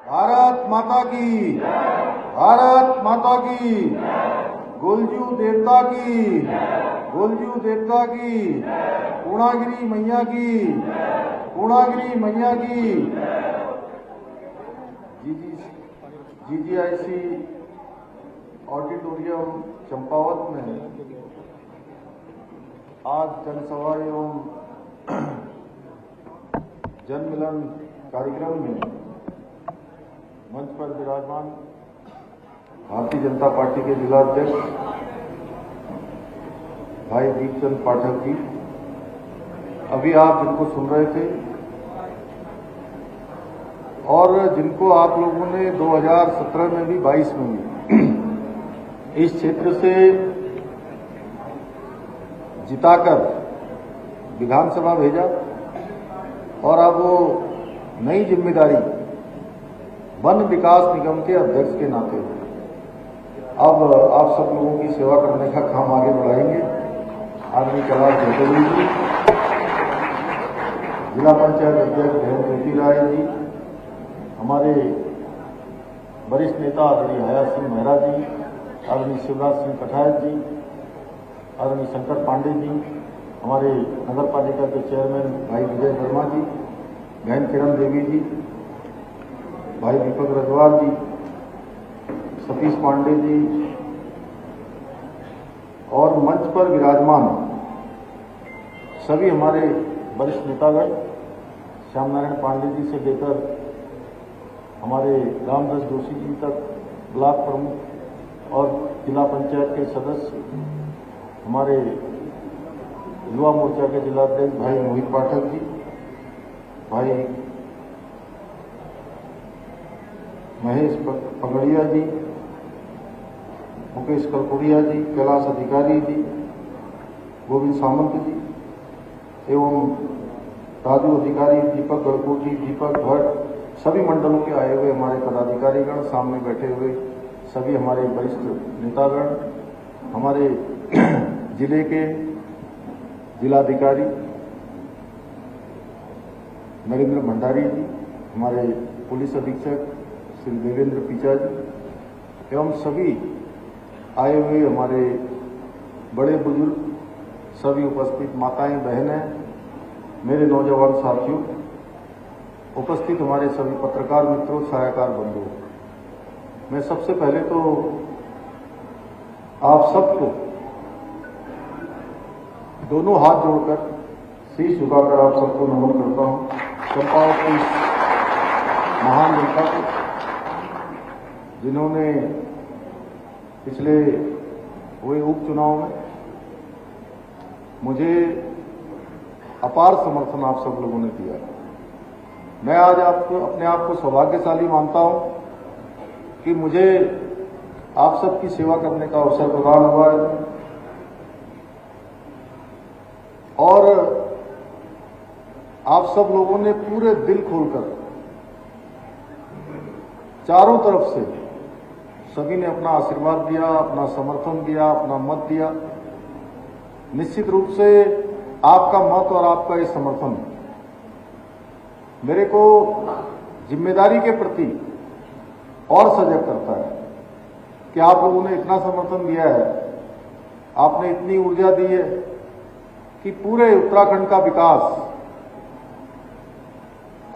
भारत माता की, भारत माता की, गोलजू देवता की, गोलजू देवता की, पूर्णागिरी मैया की, पूर्णागिरी मैया की। जीजीआईसी ऑडिटोरियम चंपावत में आज जनसभा एवं जन मिलन कार्यक्रम में मंच पर विराजमान भारतीय जनता पार्टी के जिला अध्यक्ष भाई दीपचंद पाठक जी, अभी आप जिनको सुन रहे थे और जिनको आप लोगों ने 2017 में भी 22 में भी इस क्षेत्र से जिताकर विधानसभा भेजा और अब वो नई जिम्मेदारी वन विकास निगम के अध्यक्ष के नाते अब आप सब लोगों की सेवा करने का काम आगे बढ़ाएंगे। आदमी कैलाश भटोली जी, जिला पंचायत अध्यक्ष हेमज्योति राय जी, हमारे वरिष्ठ नेता आदरणीय हयात सिंह मेहरा जी, आदरणीय शिवराज सिंह कठायत जी, आदरणीय शंकर पांडे जी, हमारे नगर पालिका के चेयरमैन भाई विजय वर्मा जी, बहन किरण देवी जी, भाई दीपक रजवाल जी, सतीश पांडे जी और मंच पर विराजमान सभी हमारे वरिष्ठ नेतागण, श्याम नारायण पांडे जी से लेकर हमारे रामदास जोशी जी तक, ब्लॉक प्रमुख और जिला पंचायत के सदस्य, हमारे युवा मोर्चा के जिला अध्यक्ष भाई मोहित पाठक जी, भाई महेश पगड़िया जी, मुकेश कलपुड़िया जी, कैलाश अधिकारी जी, गोविंद सामंत जी एवं राजू अधिकारी, दीपक गड़कोटी, दीपक भट्ट, सभी मंडलों के आए हुए हमारे पदाधिकारीगण, सामने बैठे हुए सभी हमारे वरिष्ठ नेतागण, हमारे जिले के जिलाधिकारी नरेंद्र भंडारी जी, हमारे पुलिस अधीक्षक श्री देवेंद्र पीचा जी एवं सभी आए हुए हमारे बड़े बुजुर्ग, सभी उपस्थित माताएं, बहनें, मेरे नौजवान साथियों, उपस्थित हमारे सभी पत्रकार मित्रों, छायाकार बंधुओं, मैं सबसे पहले तो आप सबको दोनों हाथ जोड़कर, शीश झुकाकर आप सबको नमन करता हूं। चंपावत की महान जनता को, जिन्होंने पिछले हुए उपचुनाव में मुझे अपार समर्थन आप सब लोगों ने दिया। मैं आज आपको अपने आप को सौभाग्यशाली मानता हूं कि मुझे आप सबकी सेवा करने का अवसर प्रदान हुआ है और आप सब लोगों ने पूरे दिल खोलकर चारों तरफ से सभी ने अपना आशीर्वाद दिया, अपना समर्थन दिया, अपना मत दिया। निश्चित रूप से आपका मत और आपका ये समर्थन मेरे को जिम्मेदारी के प्रति और सजग करता है कि आप लोगों ने इतना समर्थन दिया है, आपने इतनी ऊर्जा दी है कि पूरे उत्तराखंड का विकास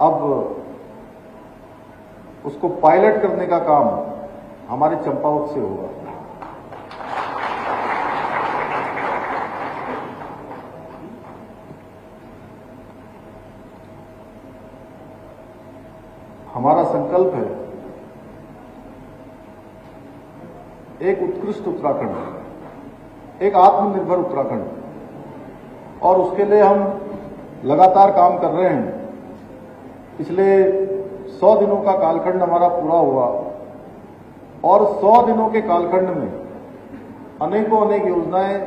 अब उसको पायलट करने का काम हमारे चंपावत से होगा। हमारा संकल्प है एक उत्कृष्ट उत्तराखंड, एक आत्मनिर्भर उत्तराखंड, और उसके लिए हम लगातार काम कर रहे हैं। पिछले 100 दिनों का कालखंड हमारा पूरा हुआ और 100 दिनों के कालखंड में अनेकों अनेक योजनाएं,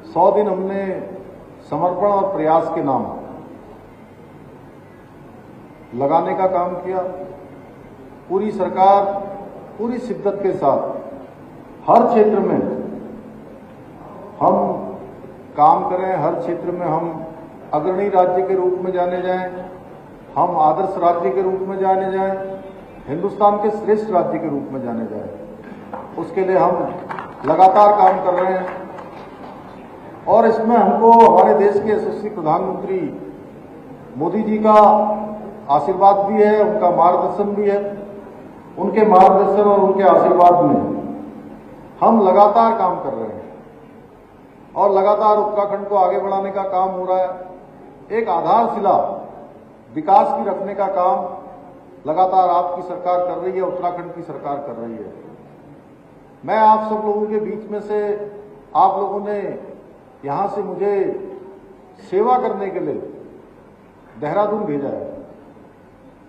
100 दिन हमने समर्पण और प्रयास के नाम लगाने का काम किया। पूरी सरकार पूरी शिद्दत के साथ हर क्षेत्र में हम काम करें, हर क्षेत्र में हम अग्रणी राज्य के रूप में जाने जाएं, हम आदर्श राज्य के रूप में जाने जाएं, हिंदुस्तान के श्रेष्ठ राज्य के रूप में जाने जाएं। उसके लिए हम लगातार काम कर रहे हैं और इसमें हमको हमारे देश के यशस्वी प्रधानमंत्री मोदी जी का आशीर्वाद भी है, उनका मार्गदर्शन भी है। उनके मार्गदर्शन और उनके आशीर्वाद में हम लगातार काम कर रहे हैं और लगातार उत्तराखंड को आगे बढ़ाने का काम हो रहा है। एक आधारशिला विकास की रखने का काम लगातार आपकी सरकार कर रही है, उत्तराखंड की सरकार कर रही है। मैं आप सब लोगों के बीच में से आप लोगों ने यहां से मुझे सेवा करने के लिए देहरादून भेजा है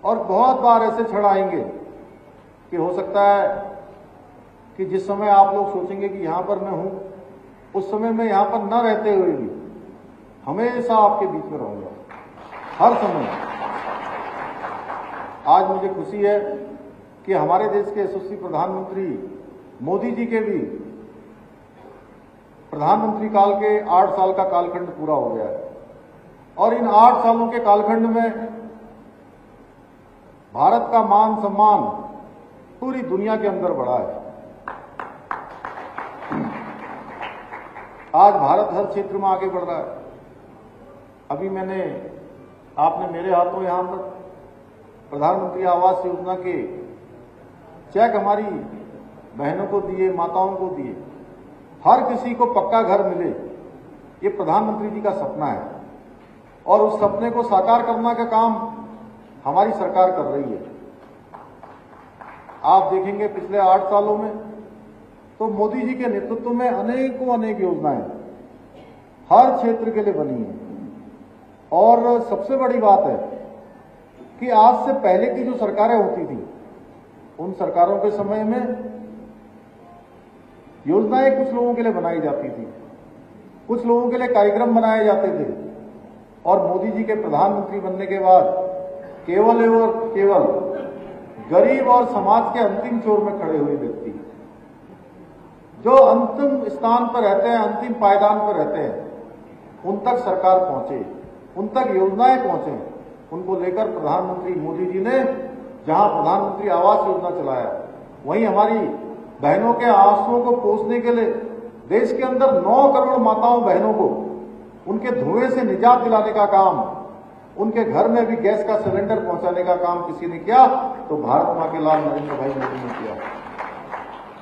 और बहुत बार ऐसे क्षण आएंगे कि हो सकता है कि जिस समय आप लोग सोचेंगे कि यहां पर मैं हूं, उस समय मैं यहां पर न रहते हुए भी हमेशा आपके बीच में रहूंगा, हर समय। आज मुझे खुशी है कि हमारे देश के यशस्वी प्रधानमंत्री मोदी जी के भी प्रधानमंत्री काल के 8 साल का कालखंड पूरा हो गया है और इन 8 सालों के कालखंड में भारत का मान सम्मान पूरी दुनिया के अंदर बढ़ा है। आज भारत हर क्षेत्र में आगे बढ़ रहा है। अभी आपने मेरे हाथों यहां पर प्रधानमंत्री आवास योजना के चेक हमारी बहनों को दिए, माताओं को दिए। हर किसी को पक्का घर मिले, ये प्रधानमंत्री जी का सपना है और उस सपने को साकार करने का काम हमारी सरकार कर रही है। आप देखेंगे पिछले 8 सालों में तो मोदी जी के नेतृत्व में अनेक योजनाएं हर क्षेत्र के लिए बनी है। और सबसे बड़ी बात है कि आज से पहले की जो सरकारें होती थी, उन सरकारों के समय में योजनाएं कुछ लोगों के लिए बनाई जाती थी, कुछ लोगों के लिए कार्यक्रम बनाए जाते थे और मोदी जी के प्रधानमंत्री बनने के बाद केवल और केवल गरीब और समाज के अंतिम छोर में खड़े हुए व्यक्ति, जो अंतिम स्थान पर रहते हैं, अंतिम पायदान पर रहते हैं, उन तक सरकार पहुंचे, उन तक योजनाएं पहुंचे। उनको लेकर प्रधानमंत्री मोदी जी ने जहां प्रधानमंत्री आवास योजना चलाया, वहीं हमारी बहनों के आंसुओं को पोंछने के लिए देश के अंदर 9 करोड़ माताओं बहनों को उनके धुएं से निजात दिलाने का काम, उनके घर में भी गैस का सिलेंडर पहुंचाने का काम किसी ने किया तो भारत मां के लाल नरेंद्र भाई मोदी ने किया।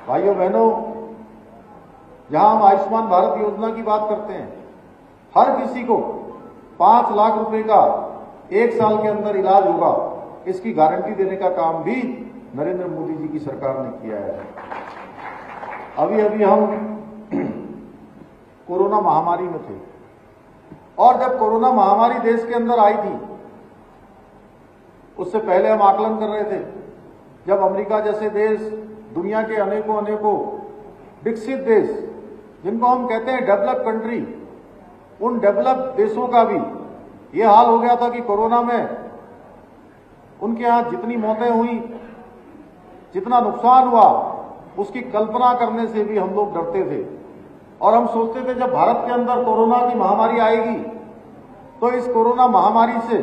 भाइयों बहनों, जहां हम आयुष्मान भारत योजना की बात करते हैं, हर किसी को 5 लाख रुपए का 1 साल के अंदर इलाज होगा, इसकी गारंटी देने का काम भी नरेंद्र मोदी जी की सरकार ने किया है। अभी हम कोरोना महामारी में थे और जब कोरोना महामारी देश के अंदर आई थी, उससे पहले हम आकलन कर रहे थे, जब अमेरिका जैसे देश, दुनिया के अनेकों विकसित देश, जिनको हम कहते हैं डेवलप कंट्री, उन डेवलप देशों का भी ये हाल हो गया था कि कोरोना में उनके यहां जितनी मौतें हुई, जितना नुकसान हुआ, उसकी कल्पना करने से भी हम लोग डरते थे और हम सोचते थे जब भारत के अंदर कोरोना की महामारी आएगी तो इस कोरोना महामारी से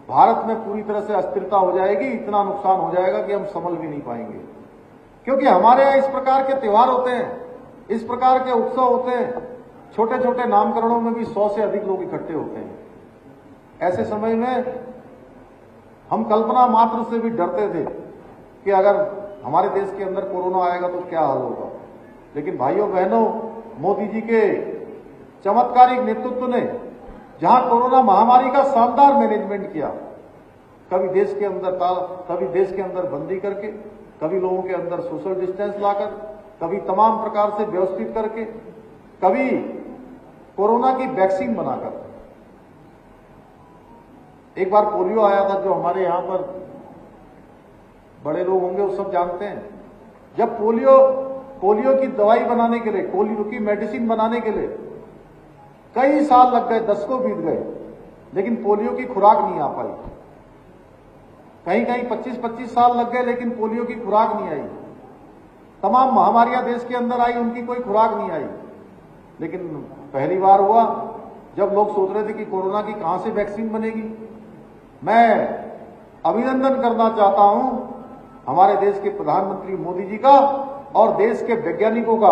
भारत में पूरी तरह से अस्थिरता हो जाएगी, इतना नुकसान हो जाएगा कि हम संभल भी नहीं पाएंगे। क्योंकि हमारे यहाँ इस प्रकार के त्योहार होते हैं, इस प्रकार के उत्सव होते हैं, छोटे छोटे नामकरणों में भी 100 से अधिक लोग इकट्ठे होते हैं। ऐसे समय में हम कल्पना मात्र से भी डरते थे कि अगर हमारे देश के अंदर कोरोना आएगा तो क्या हाल होगा। लेकिन भाइयों बहनों, मोदी जी के चमत्कारिक नेतृत्व ने जहां कोरोना महामारी का शानदार मैनेजमेंट किया, कभी देश के अंदर बंदी करके, कभी लोगों के अंदर सोशल डिस्टेंस लाकर, कभी तमाम प्रकार से व्यवस्थित करके, कभी कोरोना की वैक्सीन बनाकर। एक बार पोलियो आया था, जो हमारे यहां पर बड़े लोग होंगे वो सब जानते हैं। जब पोलियो की दवाई बनाने के लिए, पोलियो की मेडिसिन बनाने के लिए कई साल लग गए, 10 को बीत गए, लेकिन पोलियो की खुराक नहीं आ पाई। कहीं 25-25 साल लग गए, लेकिन पोलियो की खुराक नहीं आई। तमाम महामारियां देश के अंदर आई, उनकी कोई खुराक नहीं आई। लेकिन पहली बार हुआ जब लोग सोच रहे थे कि कोरोना की कहां से वैक्सीन बनेगी। मैं अभिनंदन करना चाहता हूं हमारे देश के प्रधानमंत्री मोदी जी का और देश के वैज्ञानिकों का,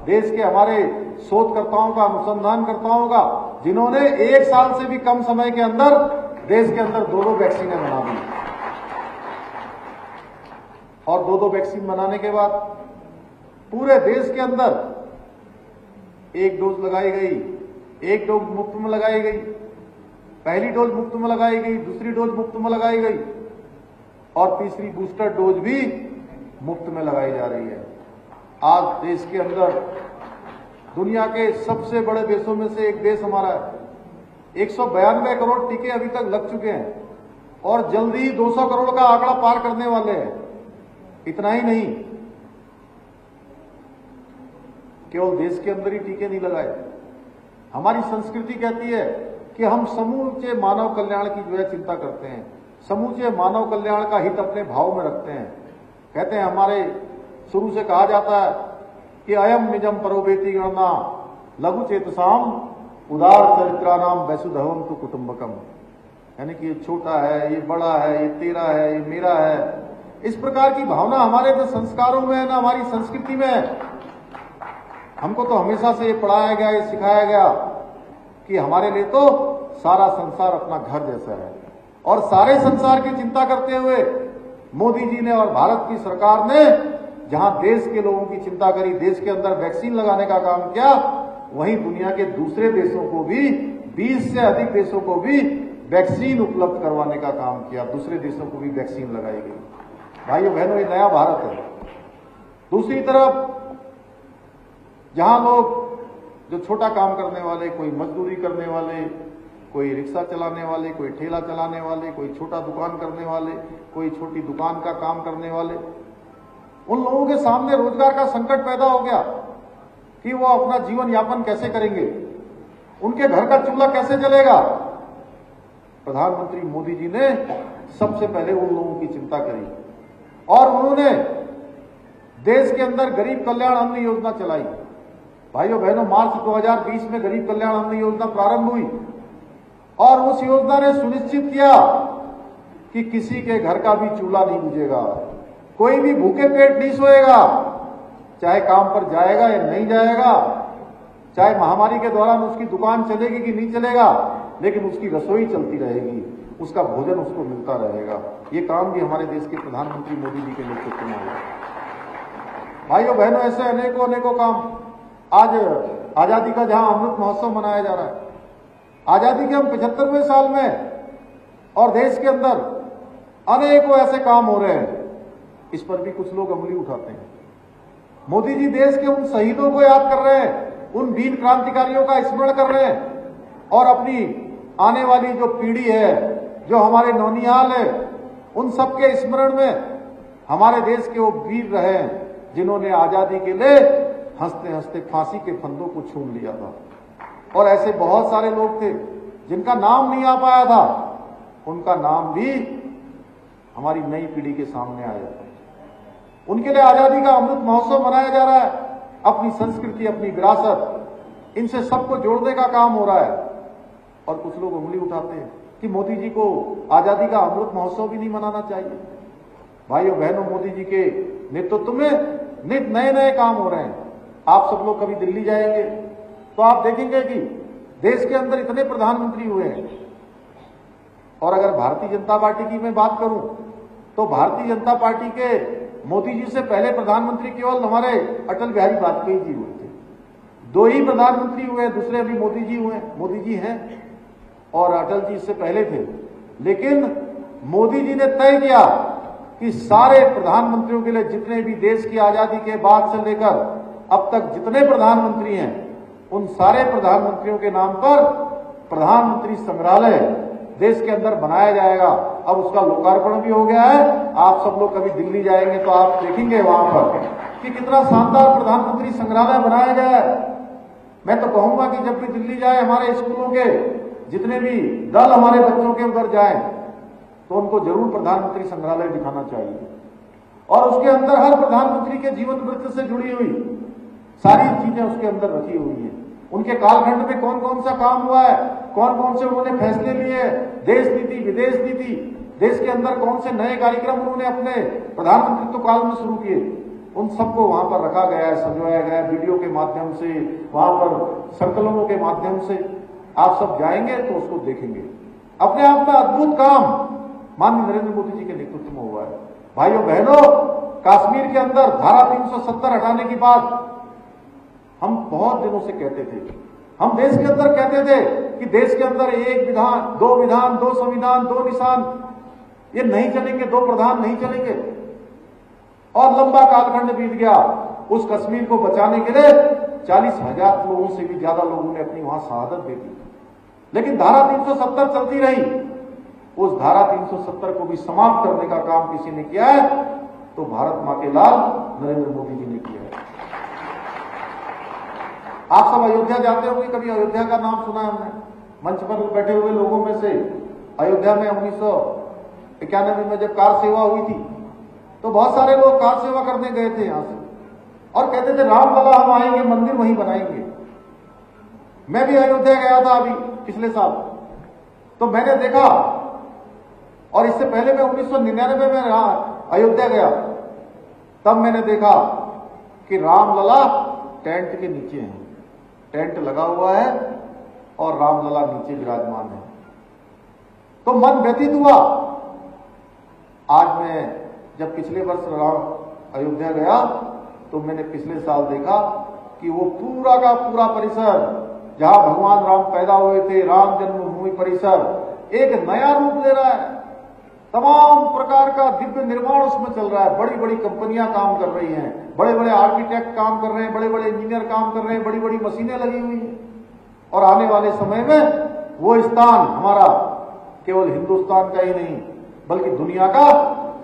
देश के हमारे शोधकर्ताओं का, अनुसंधानकर्ताओं का, जिन्होंने 1 साल से भी कम समय के अंदर देश के अंदर 2 वैक्सीनें बना दी। और 2 वैक्सीन बनाने के बाद पूरे देश के अंदर 1 डोज लगाई गई, 1 डोज मुफ्त में लगाई गई, पहली डोज मुफ्त में लगाई गई, दूसरी डोज मुफ्त में लगाई गई और तीसरी बूस्टर डोज भी मुफ्त में लगाई जा रही है। आज देश के अंदर दुनिया के सबसे बड़े देशों में से एक देश हमारा है। 192 करोड़ टीके अभी तक लग चुके हैं और जल्दी ही 200 करोड़ का आंकड़ा पार करने वाले हैं। इतना ही नहीं, केवल देश के अंदर ही टीके नहीं लगाए। हमारी संस्कृति कहती है कि हम समूचे मानव कल्याण की जो है चिंता करते हैं, समूचे मानव कल्याण का हित अपने भाव में रखते हैं। कहते हैं, हमारे शुरू से कहा जाता है कि अयम निजम परोवेति गणना लघु चेतसाम उदार चरित्रानाम वैसुधवम तो कुटुंबकम, यानी कि ये छोटा है, ये बड़ा है, ये तेरा है, ये मेरा है। इस प्रकार की भावना हमारे तो संस्कारों में है ना, हमारी संस्कृति में है। हमको तो हमेशा से ये पढ़ाया गया, ये सिखाया गया कि हमारे लिए तो सारा संसार अपना घर जैसा है। और सारे संसार की चिंता करते हुए मोदी जी ने और भारत की सरकार ने जहां देश के लोगों की चिंता करी, देश के अंदर वैक्सीन लगाने का काम किया, वहीं दुनिया के दूसरे देशों को भी, 20 से अधिक देशों को भी वैक्सीन उपलब्ध करवाने का काम किया। दूसरे देशों को भी वैक्सीन लगाई गई। भाइयों बहनों, ये नया भारत है। दूसरी तरफ जहां लोग जो छोटा काम करने वाले, कोई मजदूरी करने वाले, कोई रिक्शा चलाने वाले, कोई ठेला चलाने वाले, कोई छोटा दुकान करने वाले, कोई छोटी दुकान का काम करने वाले, उन लोगों के सामने रोजगार का संकट पैदा हो गया कि वो अपना जीवन यापन कैसे करेंगे, उनके घर का चूल्हा कैसे जलेगा। प्रधानमंत्री मोदी जी ने सबसे पहले उन लोगों की चिंता करी और उन्होंने देश के अंदर गरीब कल्याण अन्न योजना चलाई। भाइयों बहनों, मार्च 2020 में गरीब कल्याण अन्न योजना प्रारंभ हुई और उस योजना ने सुनिश्चित किया कि किसी के घर का भी चूल्हा नहीं बुझेगा, कोई भी भूखे पेट नहीं सोएगा, चाहे काम पर जाएगा या नहीं जाएगा, चाहे महामारी के दौरान उसकी दुकान चलेगी कि नहीं चलेगा, लेकिन उसकी रसोई चलती रहेगी, उसका भोजन उसको मिलता रहेगा। ये काम भी हमारे देश के प्रधानमंत्री मोदी जी के नेतृत्व में हुआ। भाइयों बहनों, ऐसे अनेकों अनेकों काम। आज आजादी का जहां अमृत महोत्सव मनाया जा रहा है, आजादी के हम 75वें साल में, और देश के अंदर अनेकों ऐसे काम हो रहे हैं, इस पर भी कुछ लोग अंगुली उठाते हैं। मोदी जी देश के उन शहीदों को याद कर रहे हैं, उन वीर क्रांतिकारियों का स्मरण कर रहे हैं और अपनी आने वाली जो पीढ़ी है, जो हमारे नौनिहाल है, उन सबके स्मरण में हमारे देश के वो वीर रहे हैं जिन्होंने आजादी के लिए हंसते हंसते फांसी के फंदों को छूम लिया था। और ऐसे बहुत सारे लोग थे जिनका नाम नहीं आ पाया था, उनका नाम भी हमारी नई पीढ़ी के सामने आया। उनके लिए आजादी का अमृत महोत्सव मनाया जा रहा है। अपनी संस्कृति, अपनी विरासत, इनसे सबको जोड़ने का काम हो रहा है। और कुछ लोग उंगली उठाते हैं कि मोदी जी को आजादी का अमृत महोत्सव भी नहीं मनाना चाहिए। भाइयों बहनों, मोदी जी के नेतृत्व में नित नए नए काम हो रहे हैं। आप सब लोग कभी दिल्ली जाएंगे तो आप देखेंगे कि देश के अंदर इतने प्रधानमंत्री हुए हैं। और अगर भारतीय जनता पार्टी की मैं बात करूं तो भारतीय जनता पार्टी के मोदी जी से पहले प्रधानमंत्री केवल हमारे अटल बिहारी वाजपेयी जी हुए थे। 2 ही प्रधानमंत्री हुए, दूसरे अभी मोदी जी हैं और अटल जी इससे पहले थे। लेकिन मोदी जी ने तय किया कि सारे प्रधानमंत्रियों के लिए, जितने भी देश की आजादी के बाद से लेकर अब तक जितने प्रधानमंत्री हैं, उन सारे प्रधानमंत्रियों के नाम पर प्रधानमंत्री संग्रहालय देश के अंदर बनाया जाएगा। अब उसका लोकार्पण भी हो गया है। आप सब लोग कभी दिल्ली जाएंगे तो आप देखेंगे वहां पर कि कितना शानदार प्रधानमंत्री संग्रहालय बनाया गया है। मैं तो कहूंगा कि जब भी दिल्ली जाए, हमारे स्कूलों के जितने भी दल हमारे बच्चों के उधर जाए तो उनको जरूर प्रधानमंत्री संग्रहालय दिखाना चाहिए। और उसके अंदर हर प्रधानमंत्री के जीवन वृत्त से जुड़ी हुई सारी चीजें उसके अंदर रखी हुई है। उनके कालखंड में कौन कौन सा काम हुआ है, कौन कौन से उन्होंने फैसले लिए, देश नीति, विदेश नीति, देश के अंदर कौन से नए कार्यक्रम उन्होंने अपने प्रधानमंत्रित्व काल में शुरू किए, उन सबको वहां पर रखा गया है, सजवाया गया है वीडियो के माध्यम से, वहां पर संकलनों के माध्यम से। आप सब जाएंगे तो उसको देखेंगे। अपने आप में अद्भुत काम माननीय नरेंद्र मोदी जी के नेतृत्व में हुआ है। भाइयों बहनों, कश्मीर के अंदर धारा 370 हटाने की बात हम बहुत दिनों से कहते थे। हम देश के अंदर कहते थे कि देश के अंदर एक विधान, दो संविधान, दो निशान, ये नहीं चलेंगे, दो प्रधान नहीं चलेंगे। और लंबा कालखंड बीत गया। उस कश्मीर को बचाने के लिए 40,000 लोगों से भी ज्यादा लोगों ने अपनी वहां शहादत दे दी, लेकिन धारा 370 चलती रही। उस धारा 370 को भी समाप्त करने का काम किसी ने किया है तो भारत मां के लाल नरेंद्र मोदी जी ने किया है। आप सब अयोध्या जाते होंगे, कभी अयोध्या का नाम सुना है हमने? मंच पर बैठे हुए लोगों में से अयोध्या में 1991 में जब कार सेवा हुई थी तो बहुत सारे लोग कार सेवा करने गए थे यहां से और कहते थे रामलला हम आएंगे, मंदिर वहीं बनाएंगे। मैं भी अयोध्या गया था अभी पिछले साल, तो मैंने देखा, और इससे पहले मैं 1999 में अयोध्या गया, तब मैंने देखा कि रामलला टेंट के नीचे हैं, टेंट लगा हुआ है और रामलला नीचे विराजमान है। तो मन व्यथित हुआ। आज मैं जब पिछले वर्ष अयोध्या गया तो मैंने पिछले साल देखा कि वो पूरा का पूरा परिसर जहां भगवान राम पैदा हुए थे, राम जन्मभूमि परिसर, एक नया रूप ले रहा है। तमाम प्रकार का दिव्य निर्माण उसमें चल रहा है। बड़ी बड़ी कंपनियां काम कर रही हैं, बड़े बड़े आर्किटेक्ट काम कर रहे हैं, बड़े बड़े इंजीनियर काम कर रहे हैं, बड़ी बड़ी मशीनें लगी हुई हैं। और आने वाले समय में वो स्थान हमारा केवल हिंदुस्तान का ही नहीं बल्कि दुनिया का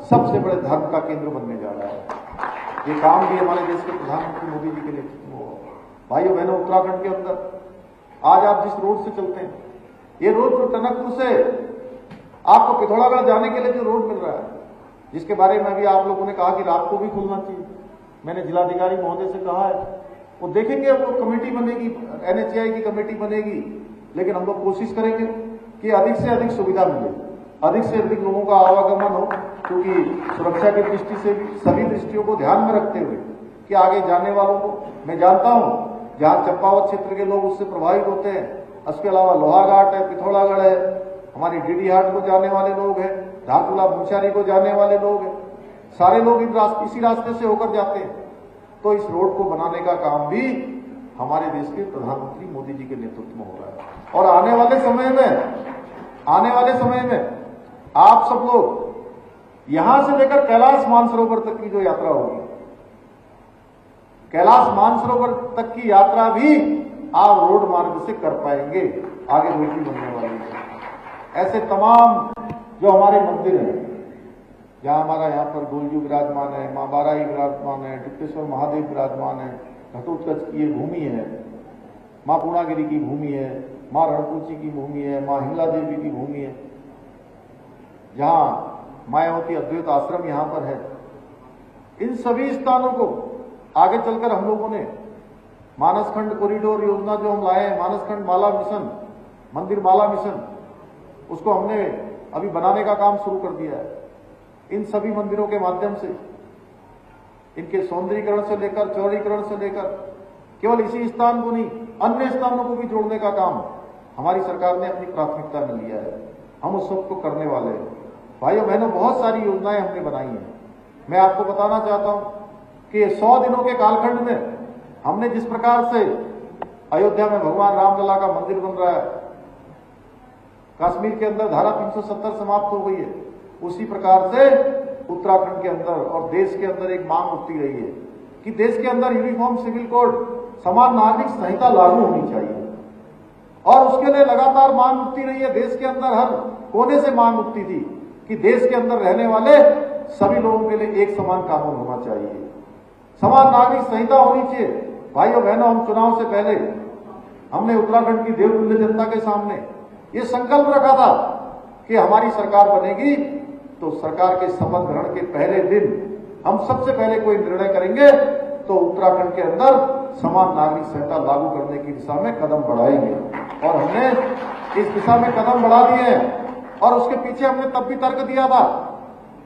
सबसे बड़े धर्म का केंद्र बनने जा रहा है। ये काम भी हमारे देश के प्रधानमंत्री मोदी जी के नेतृत्व में हुआ। भाइयों बहनों, उत्तराखंड के अंदर आज आप जिस रोड से चलते हैं, ये रोड जो टनकपुर से आपको पिथौरागढ़ जाने के लिए जो रोड मिल रहा है, जिसके बारे में अभी आप लोगों ने कहा कि रात को भी खुलना चाहिए, मैंने जिलाधिकारी महोदय से कहा है, वो देखेंगे, वो कमेटी बनेगी, NHAI की कमेटी बनेगी, लेकिन हम लोग कोशिश करेंगे कि अधिक से अधिक सुविधा मिले, अधिक से अधिक लोगों का आवागमन हो, क्योंकि सुरक्षा की दृष्टि से भी सभी दृष्टियों को ध्यान में रखते हुए कि आगे जाने वालों को, मैं जानता हूं जहां चंपावत क्षेत्र के लोग उससे प्रभावित होते हैं, उसके अलावा लोहाघाट है, पिथौरागढ़ है, हमारी डीडी हाट को जाने वाले लोग हैं, धारचूला मुंशारी को जाने वाले लोग हैं, सारे लोग इसी रास्ते से होकर जाते हैं। तो इस रोड को बनाने का काम भी हमारे देश के प्रधानमंत्री मोदी जी के नेतृत्व में हो रहा है। और आने वाले समय में आप सब लोग यहां से लेकर कैलाश मानसरोवर तक की जो यात्रा होगी, कैलाश मानसरोवर तक की यात्रा भी आप रोड मार्ग से कर पाएंगे। आगे रोटी बनने वाली है। ऐसे तमाम जो हमारे मंदिर हैं, जहां हमारा यहाँ पर गोलजू विराजमान है, मां बाराही विराजमान है, गुप्तेश्वर महादेव विराजमान है, घटोत्कच की ये भूमि है, मां पूर्णागिरी की भूमि है, मां रणकुंची की भूमि है, मां हिंगला देवी की भूमि है, जहां मायावती अद्वैत आश्रम यहां पर है। इन सभी स्थानों को आगे चलकर हम लोगों ने मानसखंड कॉरिडोर योजना जो हम लाए हैं, मानसखंड माला मिशन, मंदिर माला मिशन, उसको हमने अभी बनाने का काम शुरू कर दिया है। इन सभी मंदिरों के माध्यम से इनके सौंदर्यीकरण से लेकर चौड़ीकरण से लेकर केवल इसी स्थान को नहीं, अन्य स्थानों को भी जोड़ने का काम हमारी सरकार ने अपनी प्राथमिकता में लिया है। हम उस सब को करने वाले हैं। भाइयों बहनों, बहुत सारी योजनाएं हमने बनाई हैं। मैं आपको बताना चाहता हूं कि 100 दिनों के कालखंड में हमने जिस प्रकार से अयोध्या में भगवान रामलला का मंदिर बन रहा है, कश्मीर के अंदर धारा 370 समाप्त हो गई है, उसी प्रकार से उत्तराखंड के अंदर और देश के अंदर एक मांग उठती रही है कि देश के अंदर यूनिफॉर्म सिविल कोड, समान नागरिक संहिता लागू होनी चाहिए। और उसके लिए लगातार मांग उठती रही है। देश के अंदर हर कोने से मांग उठती थी कि देश के अंदर रहने वाले सभी लोगों के लिए एक समान कानून होना चाहिए, समान नागरिक संहिता होनी चाहिए। भाइयों बहनों, हम चुनाव से पहले हमने उत्तराखंड की देवतुल्य जनता के सामने ये संकल्प रखा था कि हमारी सरकार बनेगी तो सरकार के शपथ ग्रहण के पहले दिन हम सबसे पहले कोई निर्णय करेंगे तो उत्तराखंड के अंदर समान नागरिक संहिता लागू करने की दिशा में कदम बढ़ाएंगे। और हमने इस दिशा में कदम बढ़ा दिए हैं। और उसके पीछे हमने तब भी तर्क दिया था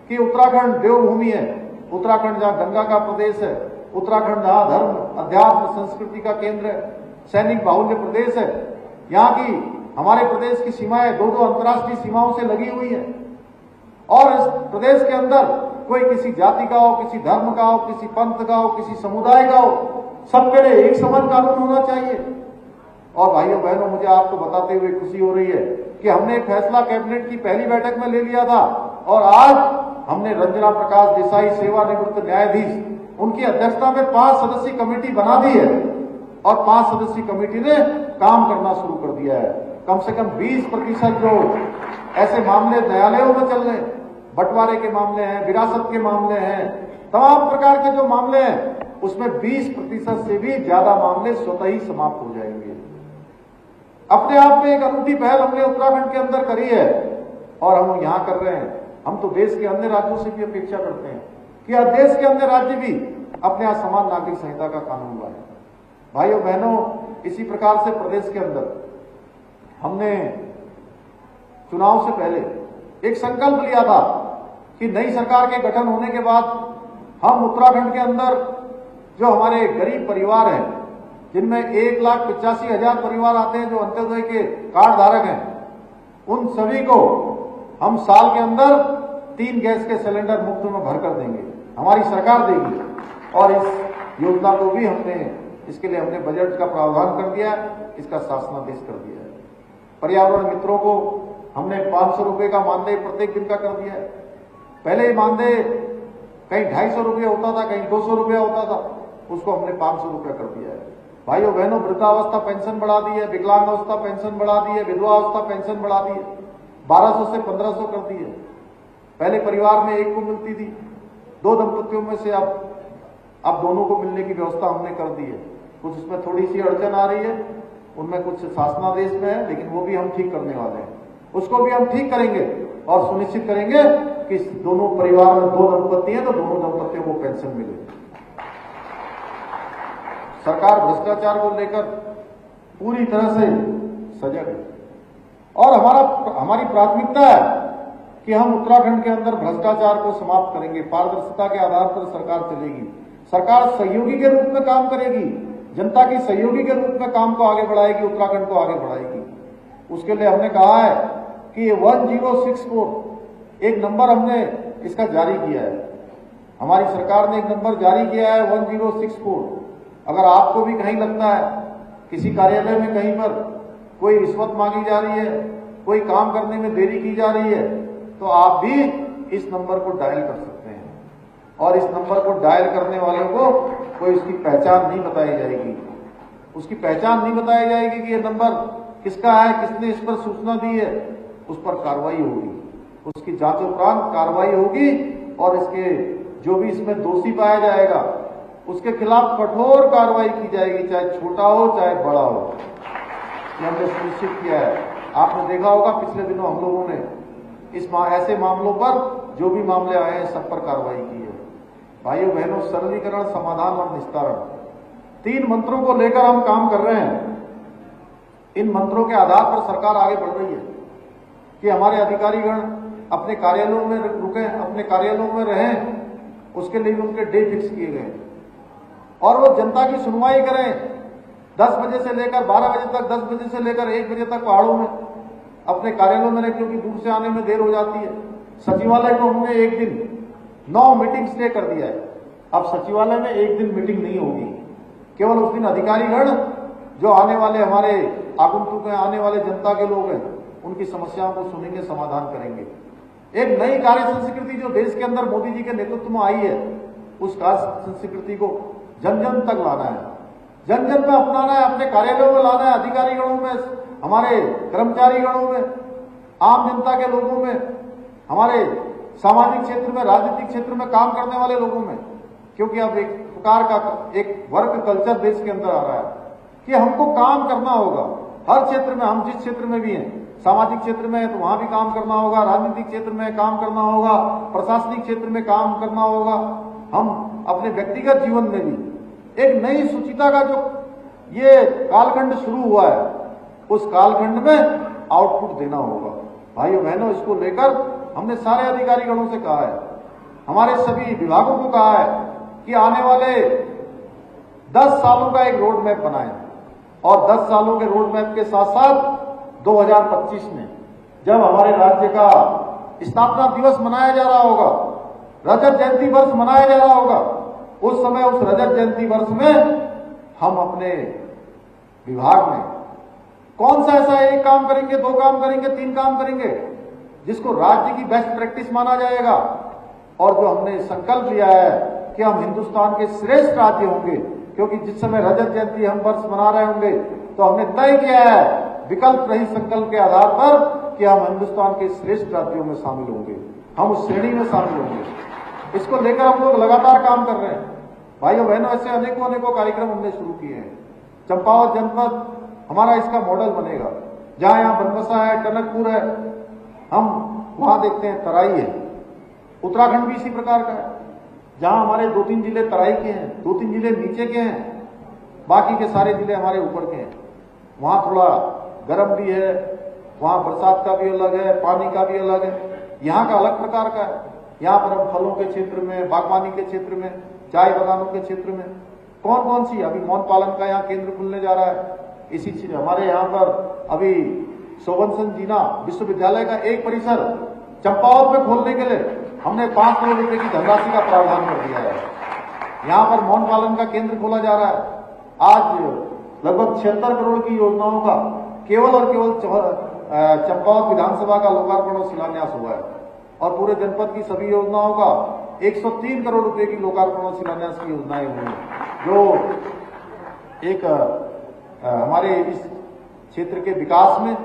कि उत्तराखंड देवभूमि है, उत्तराखंड जहां गंगा का प्रदेश है, उत्तराखंड जहां धर्म, अध्यात्म, संस्कृति का केंद्र है, सैनिक बाहुल्य प्रदेश है, यहाँ की हमारे प्रदेश की सीमाएं दो अंतर्राष्ट्रीय सीमाओं से लगी हुई है। और इस प्रदेश के अंदर कोई किसी जाति का हो, किसी धर्म का हो, किसी पंथ का हो, किसी समुदाय का हो, सबके लिए एक समान कानून होना चाहिए। और भाइयों बहनों, मुझे आपको बताते हुए खुशी हो रही है कि हमने एक फैसला कैबिनेट की पहली बैठक में ले लिया था और आज हमने रंजना प्रकाश देसाई, सेवानिवृत्त न्यायाधीश, उनकी अध्यक्षता में 5 सदस्यीय कमेटी बना दी है और 5 सदस्यीय कमेटी ने काम करना शुरू कर दिया है। कम से कम 20% जो ऐसे मामले न्यायालयों में चल रहे हैं, बंटवारे के मामले हैं, विरासत के मामले हैं, तमाम प्रकार के जो मामले हैं, उसमें 20% से भी ज्यादा मामले स्वतः ही समाप्त हो जाएंगे। अपने आप में एक अनूठी पहल हमने उत्तराखंड के अंदर करी है और हम यहां कर रहे हैं। हम तो देश के अन्य राज्यों से भी अपेक्षा करते हैं कि देश के अन्य राज्य भी अपने यहां समान नागरिक संहिता का कानून लाए। भाइयों बहनों, इसी प्रकार से प्रदेश के अंदर हमने चुनाव से पहले एक संकल्प लिया था कि नई सरकार के गठन होने के बाद हम उत्तराखंड के अंदर जो हमारे गरीब परिवार हैं, जिनमें 1,85,000 परिवार आते हैं जो अंत्योदय के कार्ड धारक हैं, उन सभी को हम साल के अंदर 3 गैस के सिलेंडर मुफ्त में भर कर देंगे, हमारी सरकार देगी। और इस योजना को भी इसके लिए हमने बजट का प्रावधान कर दिया है, इसका शासनादेश कर दिया है। पर्यावरण मित्रों को हमने 500 रुपए का मानदेय प्रत्येक दिन का कर दिया है। पहले मानदेय कहीं 250 रुपये होता था, कहीं 200 रुपया होता था, उसको हमने 500 रुपया कर दिया है। भाइयों बहनों, वृद्धावस्था पेंशन बढ़ा दी है, विकलांगावस्था पेंशन बढ़ा दी है, विधवावस्था पेंशन बढ़ा दी है, 1200 से 1500 कर दी है। पहले परिवार में एक को मिलती थी, 2 दंपतियों में से अब दोनों को मिलने की व्यवस्था हमने कर दी है। कुछ इसमें थोड़ी सी अड़चन आ रही है, उनमें कुछ शासनादेश में है, लेकिन वो भी हम ठीक करने वाले हैं। उसको भी हम ठीक करेंगे और सुनिश्चित करेंगे कि दोनों परिवार में 2 दंपति हैं तो दोनों दंपतियों को पेंशन मिले। सरकार भ्रष्टाचार को लेकर पूरी तरह से सजग है और हमारी प्राथमिकता है कि हम उत्तराखंड के अंदर भ्रष्टाचार को समाप्त करेंगे। पारदर्शिता के आधार पर सरकार चलेगी, सरकार सहयोगी के रूप में काम करेगी, जनता की सहयोगी के रूप में काम को आगे बढ़ाएगी, उत्तराखंड को आगे बढ़ाएगी। उसके लिए हमने कहा है कि 1064 एक नंबर हमने इसका जारी किया है, हमारी सरकार ने एक नंबर जारी किया है 1064। अगर आपको भी कहीं लगता है किसी कार्यालय में कहीं पर कोई रिश्वत मांगी जा रही है, कोई काम करने में देरी की जा रही है, तो आप भी इस नंबर को डायल कर सकते हैं और इस नंबर को डायल करने वाले को कोई उसकी पहचान नहीं बताई जाएगी, उसकी पहचान नहीं बताई जाएगी कि ये नंबर किसका है, किसने इस पर सूचना दी है। उस पर कार्रवाई होगी, उसकी जांच उपरांत कार्रवाई होगी और इसके जो भी इसमें दोषी पाया जाएगा उसके खिलाफ कठोर कार्रवाई की जाएगी, चाहे छोटा हो चाहे बड़ा हो। ये हमने सुनिश्चित किया है। आपने देखा होगा पिछले दिनों हम लोगों ने ऐसे मामलों पर जो भी मामले आए हैं सब पर कार्रवाई की है। भाइयों बहनों, सरलीकरण, समाधान और निस्तारण, 3 मंत्रों को लेकर हम काम कर रहे हैं। इन मंत्रों के आधार पर सरकार आगे बढ़ रही है कि हमारे अधिकारीगण अपने कार्यालयों में रुके, अपने कार्यालयों में रहें, उसके लिए उनके डे फिक्स किए गए और वो जनता की सुनवाई करें। 10 बजे से लेकर 12 बजे तक, 10 बजे से लेकर 1 बजे तक पहाड़ों में अपने कार्यालयों में रहे, क्योंकि दूर से आने में देर हो जाती है। सचिवालय को हमने एक दिन 9 मीटिंग स्टे कर दिया है। अब सचिवालय में एक दिन मीटिंग नहीं होगी, केवल उस दिन अधिकारीगण जो आने वाले हमारे आगंतुक हैं, आने वाले जनता के लोग हैं, उनकी समस्याओं को सुनेंगे, समाधान करेंगे। एक नई कार्य संस्कृति जो देश के अंदर मोदी जी के नेतृत्व में आई है, उस कार्य संस्कृति को जन जन तक लाना है, जन जन में अपनाना है, अपने कार्यालयों में लाना है, अधिकारी गणों में, हमारे कर्मचारी गणों में, आम जनता के लोगों में, हमारे सामाजिक क्षेत्र में, राजनीतिक क्षेत्र में काम करने वाले लोगों में। क्योंकि अब एक प्रकार का एक वर्क कल्चर देश के अंदर आ रहा है कि हमको काम करना होगा हर क्षेत्र में। हम जिस क्षेत्र में भी हैं, सामाजिक क्षेत्र में है तो वहां भी काम करना होगा, राजनीतिक क्षेत्र में काम करना होगा, प्रशासनिक क्षेत्र में काम करना होगा, हम अपने व्यक्तिगत जीवन में भी। एक नई शुचिता का जो ये कालखंड शुरू हुआ है, उस कालखंड में आउटपुट देना होगा। भाइयों बहनों, इसको लेकर हमने सारे अधिकारीगणों से कहा है, हमारे सभी विभागों को कहा है कि आने वाले 10 सालों का एक रोड मैप बनाएं और 10 सालों के रोड मैप के साथ साथ 2025 में जब हमारे राज्य का स्थापना दिवस मनाया जा रहा होगा, रजत जयंती वर्ष मनाया जा रहा होगा, उस समय उस रजत जयंती वर्ष में हम अपने विभाग में कौन सा ऐसा एक काम करेंगे, 2 काम करेंगे, 3 काम करेंगे जिसको राज्य की बेस्ट प्रैक्टिस माना जाएगा। और जो हमने संकल्प लिया है कि हम हिंदुस्तान के श्रेष्ठ राज्य होंगे, क्योंकि जिस समय रजत जयंती हम वर्ष मना रहे होंगे तो हमने तय किया है विकल्प रहित संकल्प के आधार पर कि हम हिंदुस्तान के श्रेष्ठ राज्यों में शामिल होंगे, हम उस श्रेणी में शामिल होंगे। इसको लेकर हम लोग लगातार काम कर रहे हैं। भाइयों बहनों, ऐसे अनेकों कार्यक्रम हमने शुरू किए हैं। चंपावत जनपद हमारा इसका मॉडल बनेगा। जहां यहां बनबसा है, टनकपुर है, हम वहां देखते हैं तराई है। उत्तराखंड भी इसी प्रकार का है, जहां हमारे 2-3 जिले तराई के हैं, 2-3 जिले नीचे के हैं, बाकी के सारे जिले हमारे ऊपर के हैं। वहां थोड़ा गर्म भी है, वहां बरसात का भी अलग है, पानी का भी अलग है, यहाँ का अलग प्रकार का है। यहाँ पर हम फलों के क्षेत्र में, बागवानी के क्षेत्र में, चाय बागानों के क्षेत्र में कौन सी अभी मौन पालन का यहाँ केंद्र खुलने जा रहा है। इसी चीज हमारे यहाँ पर अभी शोभनसन जीना विश्वविद्यालय का एक परिसर चंपावत में खोलने के लिए हमने 5 करोड़ रुपए की धनराशि का प्रावधान कर दिया है। यहाँ पर मौन पालन का केंद्र खोला जा रहा है। आज लगभग 76 करोड़ की योजनाओं का केवल और केवल चंपावत विधानसभा का लोकार्पण और शिलान्यास हुआ है और पूरे जनपद की सभी योजनाओं का 103 करोड़ रुपए की लोकार्पण और शिलान्यास की योजनाएं हुई हैं, जो एक हमारे इस क्षेत्र के विकास में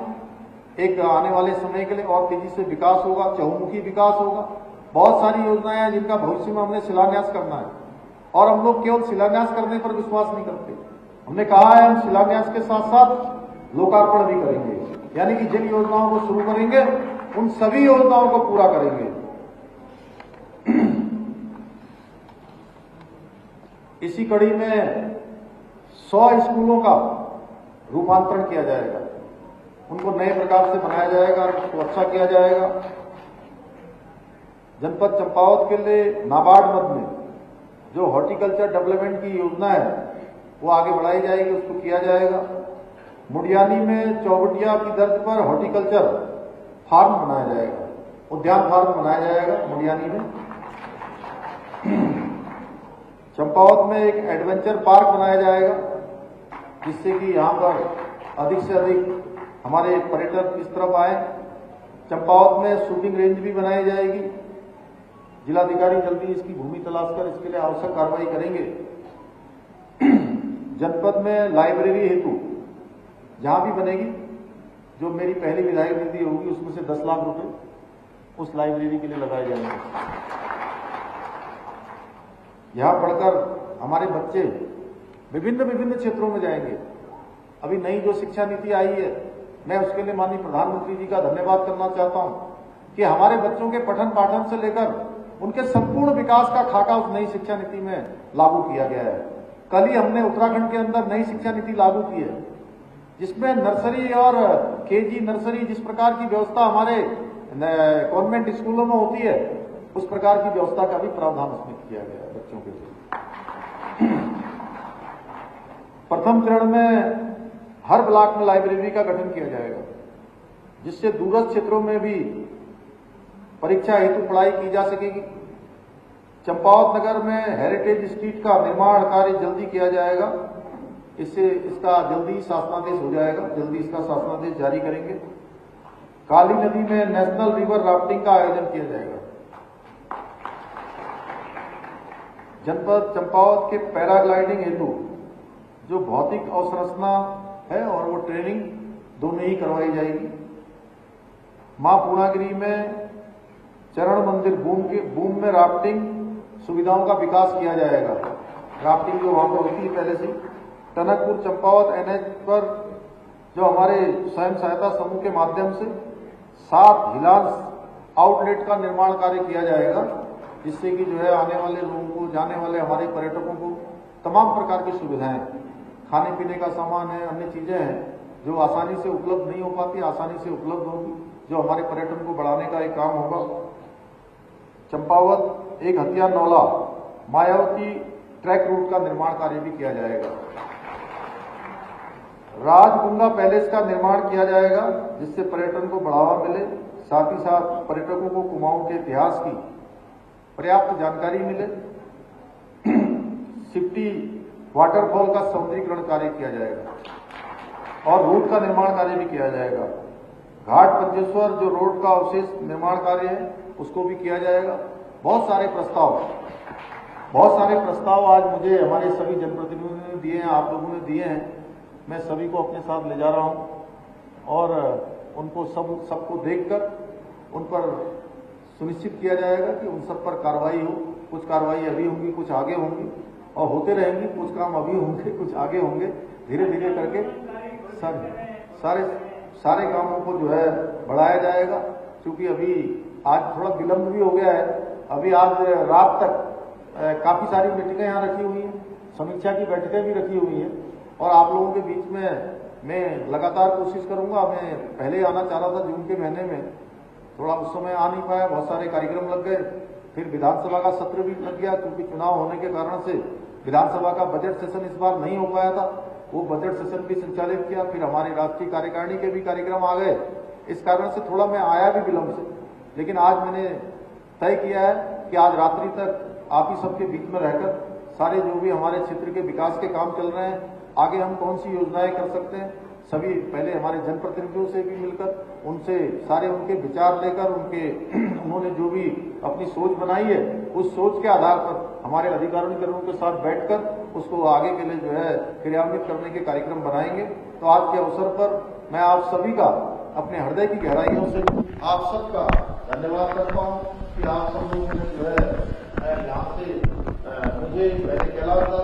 एक आने वाले समय के लिए और तेजी से विकास होगा, चहुमुखी विकास होगा। बहुत सारी योजनाएं हैं जिनका भविष्य में हमने शिलान्यास करना है और हम लोग केवल शिलान्यास करने पर विश्वास नहीं करते। हमने कहा है हम शिलान्यास के साथ साथ लोकार्पण भी करेंगे, यानी कि जिन योजनाओं को शुरू करेंगे उन सभी योजनाओं को पूरा करेंगे। इसी कड़ी में 100 स्कूलों का रूपांतरण किया जाएगा, उनको नए प्रकार से बनाया जाएगा, उसको अच्छा किया जाएगा। जनपद चंपावत के लिए नाबार्ड मद में जो हॉर्टिकल्चर डेवलपमेंट की योजना है वो आगे बढ़ाई जाएगी, उसको किया जाएगा। मुडियानी में चौबटिया की दर्ज पर हॉर्टिकल्चर फार्म बनाया जाएगा, उद्यान फार्म बनाया जाएगा मुडियानी में। चंपावत में एक एडवेंचर पार्क बनाया जाएगा जिससे कि यहाँ पर अधिक से अधिक हमारे पर्यटक इस तरफ आए। चंपावत में शूटिंग रेंज भी बनाई जाएगी। जिलाधिकारी जल्दी इसकी भूमि तलाश कर इसके लिए आवश्यक कार्रवाई करेंगे। जनपद में लाइब्रेरी हेतु जहां भी बनेगी, जो मेरी पहली विधायक निधि होगी उसमें से 10 लाख रुपए उस लाइब्रेरी के लिए लगाए जाएंगे। यहां पढ़कर हमारे बच्चे विभिन्न क्षेत्रों में जाएंगे। अभी नई जो शिक्षा नीति आई है, मैं उसके लिए माननीय प्रधानमंत्री जी का धन्यवाद करना चाहता हूं कि हमारे बच्चों के पठन पाठन से लेकर उनके संपूर्ण विकास का खाका उस नई शिक्षा नीति में लागू किया गया है। कल ही हमने उत्तराखंड के अंदर नई शिक्षा नीति लागू की है जिसमें नर्सरी और केजी नर्सरी जिस प्रकार की व्यवस्था हमारे कॉन्वेंट स्कूलों में होती है, उस प्रकार की व्यवस्था का भी प्रावधान उसमें किया गया है बच्चों के लिए। प्रथम चरण में हर ब्लॉक में लाइब्रेरी का गठन किया जाएगा जिससे दूरस्थ क्षेत्रों में भी परीक्षा हेतु पढ़ाई की जा सकेगी। चंपावत नगर में हेरिटेज स्ट्रीट का निर्माण कार्य जल्दी किया जाएगा, इससे इसका जल्दी शासनादेश हो जाएगा, जल्दी इसका शासनादेश जारी करेंगे। काली नदी में नेशनल रिवर राफ्टिंग का आयोजन किया जाएगा। जनपद चंपावत के पैराग्लाइडिंग हेतु जो भौतिक अवसंरचना है और वो ट्रेनिंग दोनों ही करवाई जाएगी। मां पूर्णागिरी में चरण मंदिर बूम में राफ्टिंग सुविधाओं का विकास किया जाएगा। राफ्टिंग जो वहां पर होती है पहले से। टनकपुर चंपावत एनएच पर जो हमारे स्वयं सहायता समूह के माध्यम से 7 हिलांस आउटलेट का निर्माण कार्य किया जाएगा जिससे कि जो है आने वाले लोगों को, जाने वाले हमारे पर्यटकों को तमाम प्रकार की सुविधाएं, खाने पीने का सामान है, अन्य चीजें हैं, जो आसानी से उपलब्ध नहीं हो पाती, आसानी से उपलब्ध होगी, जो हमारे पर्यटन को बढ़ाने का एक काम होगा। चंपावत एक हथिया नौला मायावती ट्रैक रूट का निर्माण कार्य भी किया जाएगा। राजगंगा पैलेस का निर्माण किया जाएगा, जिससे पर्यटन को बढ़ावा मिले, साथ ही साथ पर्यटकों को कुमाऊं के इतिहास की पर्याप्त जानकारी मिले। सिप्टी वाटरफॉल का सौंदर्यीकरण कार्य किया जाएगा और रोड का निर्माण कार्य भी किया जाएगा। घाट पंचेश्वर जो रोड का अवशेष निर्माण कार्य है उसको भी किया जाएगा। बहुत सारे प्रस्ताव आज मुझे हमारे सभी जनप्रतिनिधियों ने दिए हैं, आप लोगों ने दिए हैं। मैं सभी को अपने साथ ले जा रहा हूं और उनको सबको देखकर उन पर सुनिश्चित किया जाएगा कि उन सब पर कार्रवाई हो। कुछ कार्रवाई अभी होंगी, कुछ आगे होंगी और होते रहेंगी। कुछ काम अभी होंगे, कुछ आगे होंगे। धीरे धीरे करके सारे कामों को जो है बढ़ाया जाएगा। क्योंकि अभी आज थोड़ा विलंब भी हो गया है। अभी आज रात तक काफी सारी मीटिंगें यहाँ रखी हुई हैं, समीक्षा की बैठकें भी रखी हुई हैं और आप लोगों के बीच में मैं लगातार कोशिश करूंगा। मैं पहले आना चाह रहा था जून के महीने में, थोड़ा उस समय आ नहीं पाया, बहुत सारे कार्यक्रम लग गए। फिर विधानसभा का सत्र भी लग गया, क्योंकि चुनाव होने के कारण से विधानसभा का बजट सेशन इस बार नहीं हो पाया था। वो बजट सेशन भी संचालित किया। फिर हमारी राष्ट्रीय कार्यकारिणी के भी कार्यक्रम आ गए। इस कारण से थोड़ा मैं आया भी विलंब से, लेकिन आज मैंने तय किया है कि आज रात्रि तक आप ही सबके बीच में रहकर सारे जो भी हमारे क्षेत्र के विकास के काम चल रहे हैं, आगे हम कौन सी योजनाएं कर सकते हैं, सभी पहले हमारे जनप्रतिनिधियों से भी मिलकर उनसे सारे उनके विचार लेकर उन्होंने जो भी अपनी सोच बनाई है उस सोच के आधार पर हमारे अधिकारियों के साथ बैठकर उसको आगे के लिए जो है क्रियान्वित करने के कार्यक्रम बनाएंगे। तो आज के अवसर पर मैं आप सभी का अपने हृदय की गहराइयों से आप सबका धन्यवाद करता हूँ कि आप सब लोगों ने जो है यहाँ से मुझे पहले कैलाश को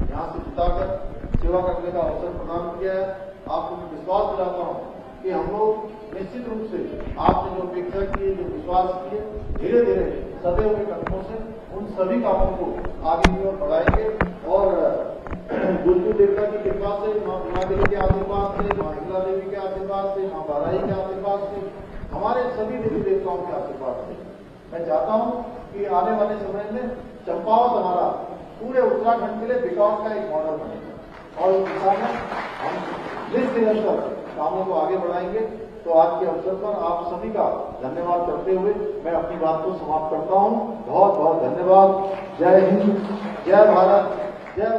यहाँ से जिताकर सेवा करने का अवसर प्रदान किया है। आपको मैं विश्वास दिलाता हूँ कि हम लोग निश्चित रूप से आपने जो अपेक्षा की, जो विश्वास किए, धीरे धीरे सदैव के कदमों से उन सभी कामों को आगे की ओर बढ़ाएंगे और दुर्जू देवता की कृपा से, माँ गुना देवी के आशीर्वाद से, माँ हिला देवी के आशीर्वाद से, माँ बाराई के आशीर्वाद से, हमारे सभी देवी देवताओं के आशीर्वाद से मैं चाहता हूँ कि आने वाले समय में चंपावत हमारा पूरे उत्तराखंड के लिए विकास का एक मॉडल बनेगा और इस दिशा में हम निरंतर कामों को आगे बढ़ाएंगे। तो आज के अवसर पर आप सभी का धन्यवाद करते हुए मैं अपनी बात को समाप्त करता हूँ। बहुत बहुत धन्यवाद। जय हिंद, जय भारत, जय